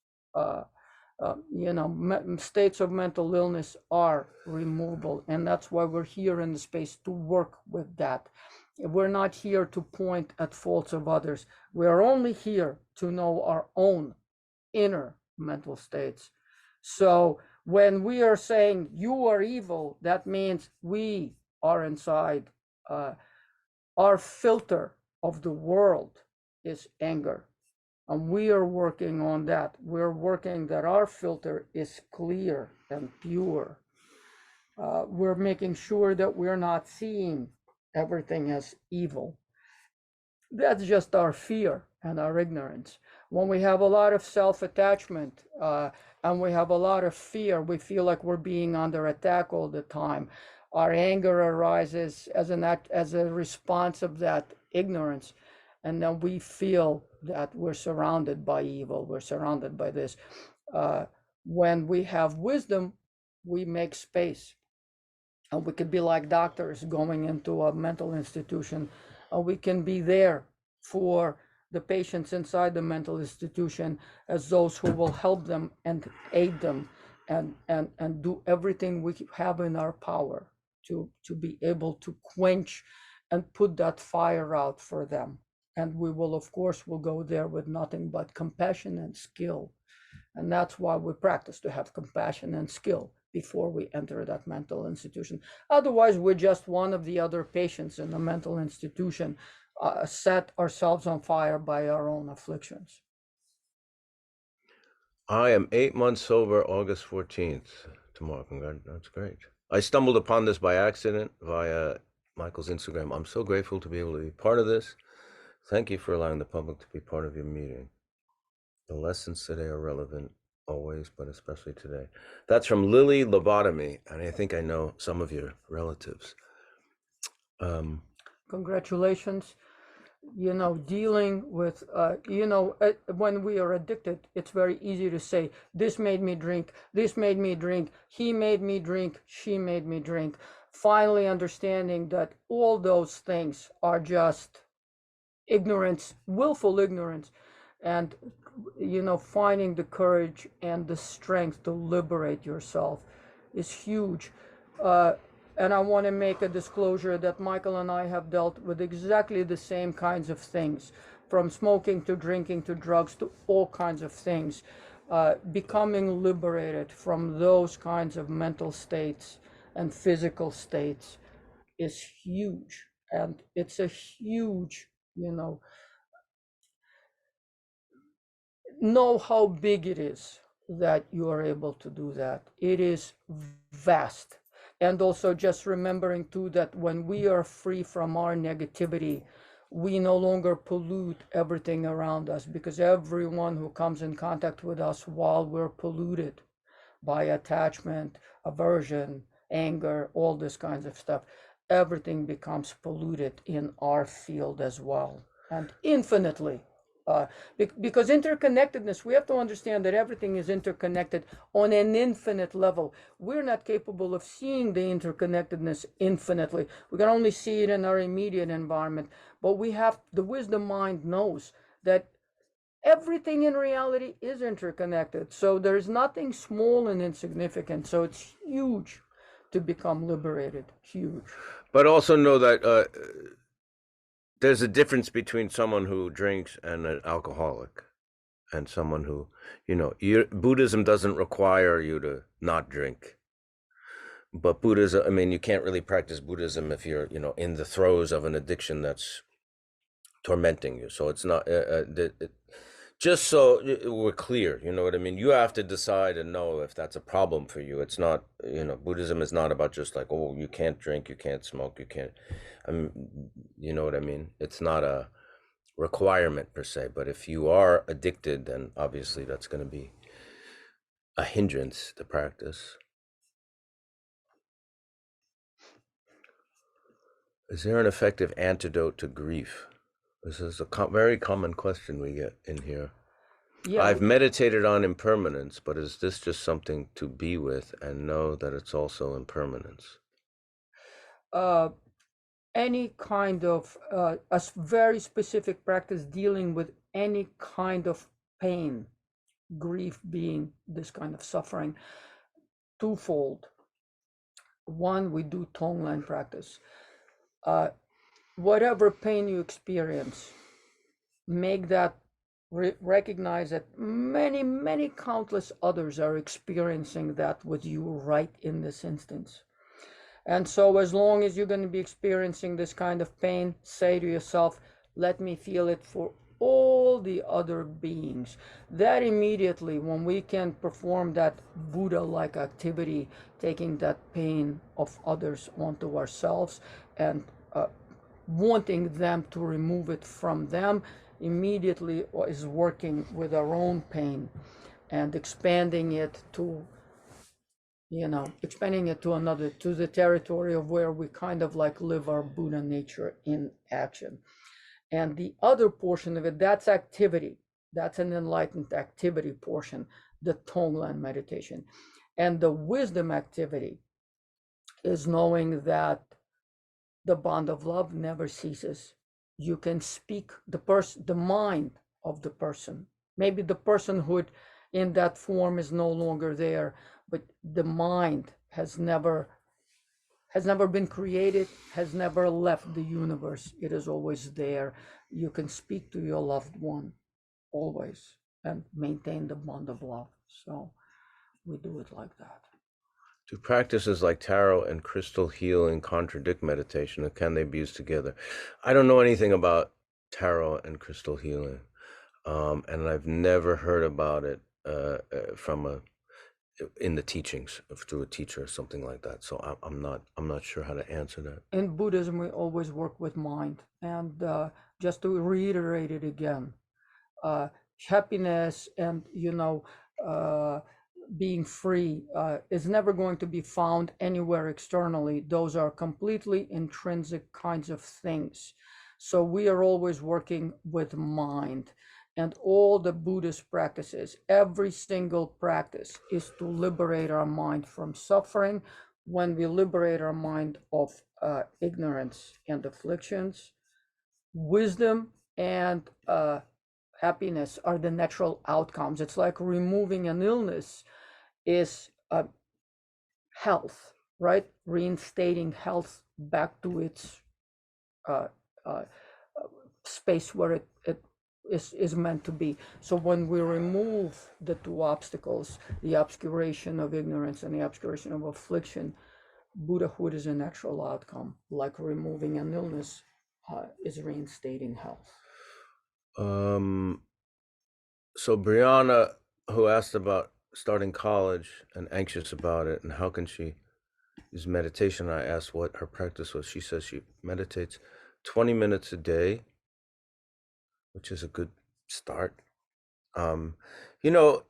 States of mental illness are removable, and that's why we're here in the space to work with that. We're not here to point at faults of others. We are only here to know our own inner mental states. So when we are saying you are evil, that means we are inside. Our filter of the world is anger, and we are working on that. We're working that our filter is clear and pure. We're making sure that we're not seeing everything as evil. That's just our fear and our ignorance. When we have a lot of self-attachment and we have a lot of fear, we feel like we're being under attack all the time. Our anger arises as a response of that ignorance, and then we feel that we're surrounded by evil, we're surrounded by this. When we have wisdom, we make space, and we could be like doctors going into a mental institution, and we can be there for the patients inside the mental institution as those who will help them and aid them and do everything we have in our power to be able to quench and put that fire out for them. And we will, of course, will go there with nothing but compassion and skill. And that's why we practice to have compassion and skill before we enter that mental institution. Otherwise, we're just one of the other patients in the mental institution, set ourselves on fire by our own afflictions. I am 8 months sober, August 14th. Tomorrow, that's great. I stumbled upon this by accident via Michael's Instagram. I'm so grateful to be able to be part of this. Thank you for allowing the public to be part of your meeting. The lessons today are relevant always, but especially today. That's from Lily Lobotomy, and I think I know some of your relatives. Congratulations. Dealing with, when we are addicted, it's very easy to say, this made me drink, he made me drink, she made me drink. Finally understanding that all those things are just ignorance, willful ignorance, and finding the courage and the strength to liberate yourself is huge. And I want to make a disclosure that Michael and I have dealt with exactly the same kinds of things, from smoking to drinking to drugs to all kinds of things. Becoming liberated from those kinds of mental states and physical states is huge. And it's a huge, know how big it is that you are able to do that. It is vast. And also just remembering too that when we are free from our negativity, we no longer pollute everything around us, because everyone who comes in contact with us while we're polluted by attachment, aversion, anger, all this kinds of stuff, everything becomes polluted in our field as well, and infinitely. Because interconnectedness, we have to understand that everything is interconnected on an infinite level. We're not capable of seeing the interconnectedness infinitely. We can only see it in our immediate environment. But we have, the wisdom mind knows that everything in reality is interconnected. So there's nothing small and insignificant. So it's huge to become liberated. Huge. But also know that there's a difference between someone who drinks and an alcoholic, and someone who, Buddhism doesn't require you to not drink. But Buddhism, I mean, you can't really practice Buddhism if you're, in the throes of an addiction that's tormenting you. So it's not, just so we're clear, you know what I mean? You have to decide and know if that's a problem for you. It's not, Buddhism is not about just like, oh, you can't drink, you can't smoke, you can't, you know what I mean? It's not a requirement per se, but if you are addicted, then obviously that's going to be a hindrance to practice. Is there an effective antidote to grief? This is a very common question we get in here. Yeah, I've meditated on impermanence, but is this just something to be with and know that it's also impermanence? Any kind of a very specific practice dealing with any kind of pain, grief being this kind of suffering, twofold. One, we do Tonglen practice. Whatever pain you experience, make that recognize that many countless others are experiencing that with you right in this instance. And so as long as you're going to be experiencing this kind of pain, say to yourself, let me feel it for all the other beings. That immediately, when we can perform that Buddha-like activity, taking that pain of others onto ourselves and wanting them to remove it from them, immediately is working with our own pain and expanding it to another, to the territory of where we kind of like live our Buddha nature in action. And the other portion of it, that's activity. That's an enlightened activity portion, the Tonglen meditation. And the wisdom activity is knowing that the bond of love never ceases. You can speak the mind of the person. Maybe the personhood in that form is no longer there, but the mind has never been created, has never left the universe. It is always there. You can speak to your loved one always and maintain the bond of love. So we do it like that. Do practices like tarot and crystal healing contradict meditation, or can they be used together? I don't know anything about tarot and crystal healing, and I've never heard about it in the teachings through a teacher or something like that. So I'm not sure how to answer that. In Buddhism, we always work with mind, and just to reiterate it again, happiness and being free is never going to be found anywhere externally. Those are completely intrinsic kinds of things. So we are always working with mind. And all the Buddhist practices, every single practice is to liberate our mind from suffering. When we liberate our mind of ignorance and afflictions, wisdom and happiness are the natural outcomes. It's like removing an illness is health, right? Reinstating health back to its space where it is meant to be. So when we remove the two obstacles, the obscuration of ignorance and the obscuration of affliction, Buddhahood is a natural outcome, like removing an illness is reinstating health. So Brianna, who asked about starting college and anxious about it, and how can she use meditation, I asked what her practice was. She says she meditates 20 minutes a day, which is a good start. You know,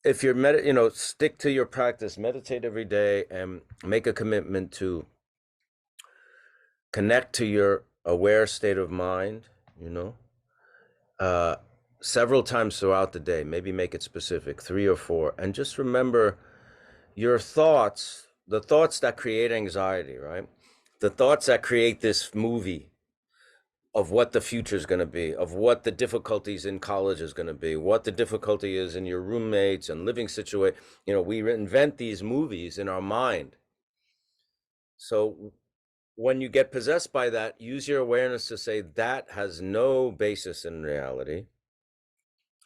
if you're stick to your practice, meditate every day, and make a commitment to connect to your aware state of mind, uh, several times throughout the day. Maybe make it specific, 3 or 4, and just remember your thoughts, the thoughts that create anxiety, right? The thoughts that create this movie of what the future is going to be, of what the difficulties in college is going to be, what the difficulty is in your roommates and living situation. We invent these movies in our mind. So when you get possessed by that, use your awareness to say that has no basis in reality.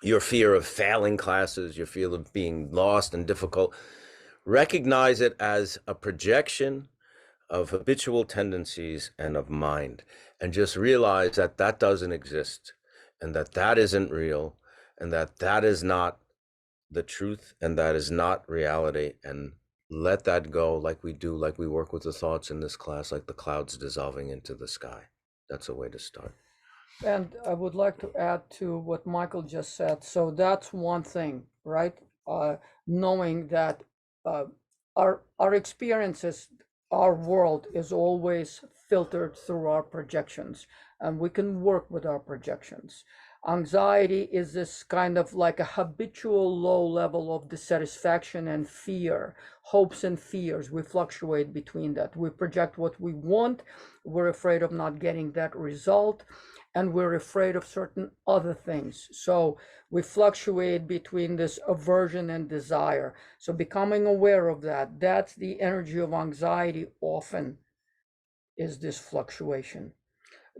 Your fear of failing classes, your fear of being lost and difficult, recognize it as a projection of habitual tendencies and of mind, and just realize that that doesn't exist, and that that isn't real, and that that is not the truth, and that is not reality, and let that go, like we work with the thoughts in this class, like the clouds dissolving into the sky. That's a way to start. And I would like to add to what Michael just said. So that's one thing, right? Knowing that our experiences, our world is always filtered through our projections, and we can work with our projections. Anxiety is this kind of like a habitual low level of dissatisfaction and fear, hopes and fears. We fluctuate between that. We project what we want. We're afraid of not getting that result, and we're afraid of certain other things. So we fluctuate between this aversion and desire. So becoming aware of that, that's the energy of anxiety often, is this fluctuation.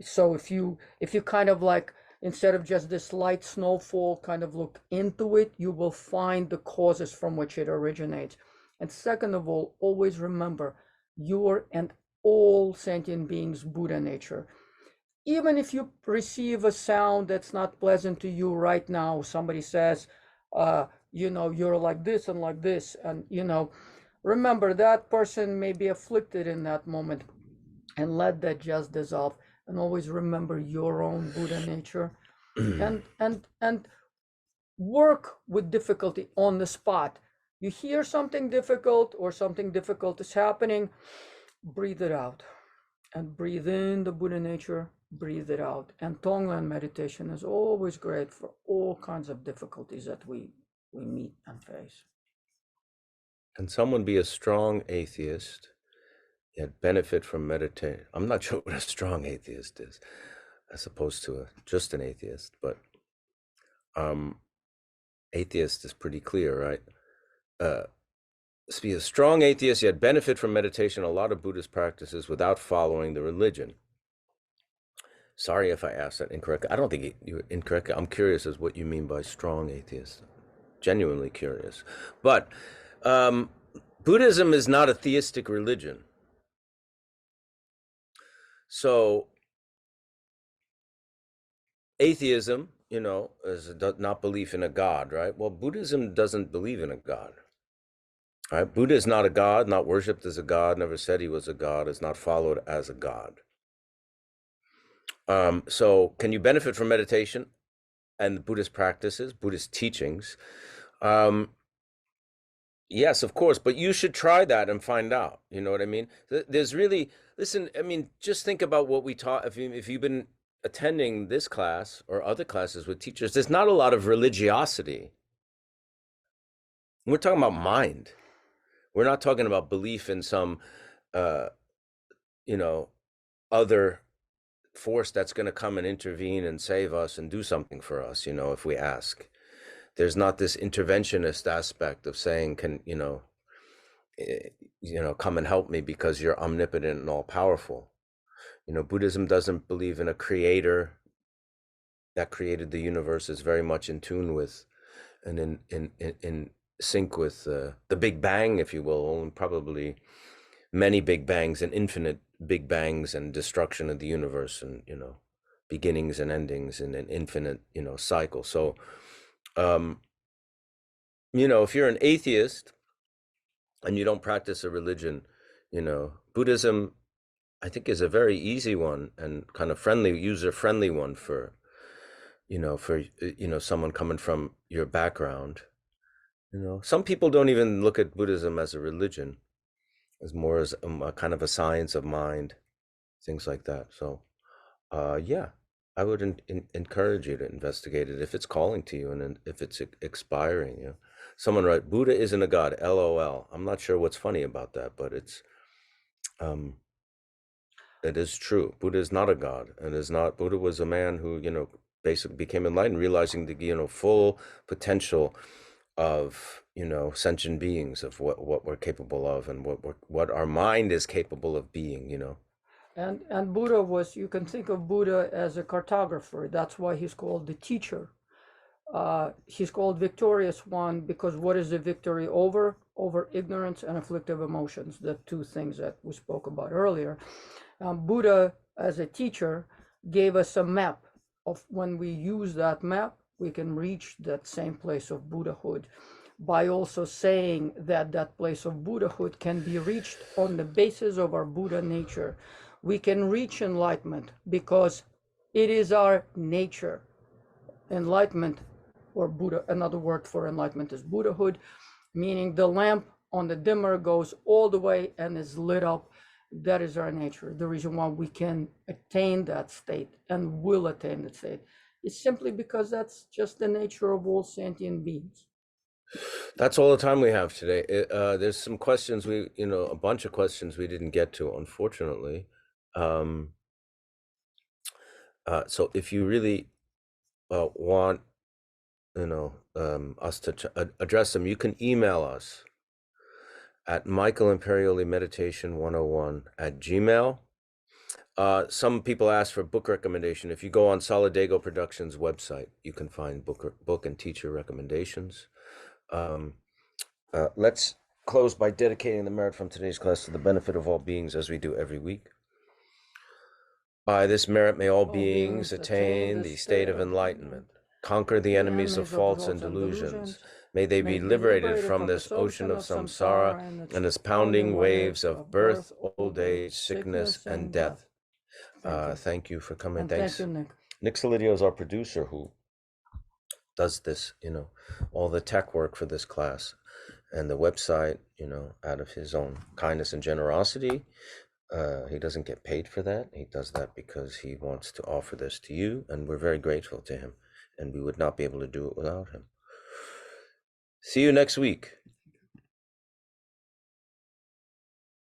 So if you kind of like, instead of just this light snowfall, kind of look into it, you will find the causes from which it originates. And second of all, always remember, you're and all sentient beings Buddha nature. Even if you receive a sound that's not pleasant to you right now, somebody says, you're like this and like this, and remember that person may be afflicted in that moment, and let that just dissolve. And always remember your own Buddha nature, and work with difficulty on the spot. You hear something difficult or something difficult is happening, breathe it out, and breathe in the Buddha nature, breathe it out. And Tonglen meditation is always great for all kinds of difficulties that we meet and face. Can someone be a strong atheist yet benefit from meditation? I'm not sure what a strong atheist is, as opposed to just an atheist, but atheist is pretty clear, right? Be a strong atheist yet benefit from meditation, a lot of Buddhist practices, without following the religion. Sorry if I asked that incorrectly. I don't think you're incorrect. I'm curious as what you mean by strong atheist. Genuinely curious. But Buddhism is not a theistic religion. So atheism, is not belief in a God, right? Well, Buddhism doesn't believe in a God. Right? Buddha is not a God, not worshipped as a God, never said he was a God, is not followed as a God. So can you benefit from meditation and Buddhist practices, Buddhist teachings? Yes, of course, but you should try that and find out. You know what I mean? There's really, listen, I mean, just think about what we taught. If you've been attending this class or other classes with teachers, there's not a lot of religiosity. We're talking about mind. We're not talking about belief in some, other force that's going to come and intervene and save us and do something for us, if we ask. There's not this interventionist aspect of saying, come and help me because you're omnipotent and all powerful. Buddhism doesn't believe in a creator that created the universe, is very much in tune with and in sync with the Big Bang, if you will, and probably many big bangs and infinite big bangs and destruction of the universe, and beginnings and endings in an infinite cycle. So if you're an atheist and you don't practice a religion, Buddhism, I think, is a very easy one and kind of friendly, user friendly one for someone coming from your background. Some people don't even look at Buddhism as a religion, as more as a kind of a science of mind, things like that. So yeah, I would encourage you to investigate it if it's calling to you, and if it's expiring. Someone wrote, Buddha isn't a god, LOL. I'm not sure what's funny about that, but um it is true. Buddha is not a god, and is not. Buddha was a man who basically became enlightened, realizing the full potential of sentient beings, of what we're capable of, and what our mind is capable of being. And Buddha was, you can think of Buddha as a cartographer. That's why he's called the teacher. He's called victorious one because what is the victory over? Over ignorance and afflictive emotions, the two things that we spoke about earlier. Buddha, as a teacher, gave us a map of when we use that map, we can reach that same place of Buddhahood, by also saying that that place of Buddhahood can be reached on the basis of our Buddha nature. We can reach enlightenment because it is our nature. Enlightenment, or Buddha, another word for enlightenment is Buddhahood, meaning the lamp on the dimmer goes all the way and is lit up. That is our nature. The reason why we can attain that state and will attain that state is simply because that's just the nature of all sentient beings. That's all the time we have today. There's some questions a bunch of questions we didn't get to, unfortunately. So if you really want, us to address them, you can email us at Michael Imperioli Meditation 101 at Gmail. Some people ask for book recommendation. If you go on Solidago Productions website, you can find book and teacher recommendations. Let's close by dedicating the merit from today's class to the benefit of all beings, as we do every week. By this merit may all beings attain the state of enlightenment, conquer the enemies of faults and delusions. May they be liberated from this ocean of samsara and its pounding waves of birth, old age, sickness, and death. Thank you for coming. And Thanks. thank you, Nick. Nick Solidio is our producer, who does this, all the tech work for this class and the website, out of his own kindness and generosity. He doesn't get paid for that. He does that because he wants to offer this to you, and we're very grateful to him, and we would not be able to do it without him. See you next week.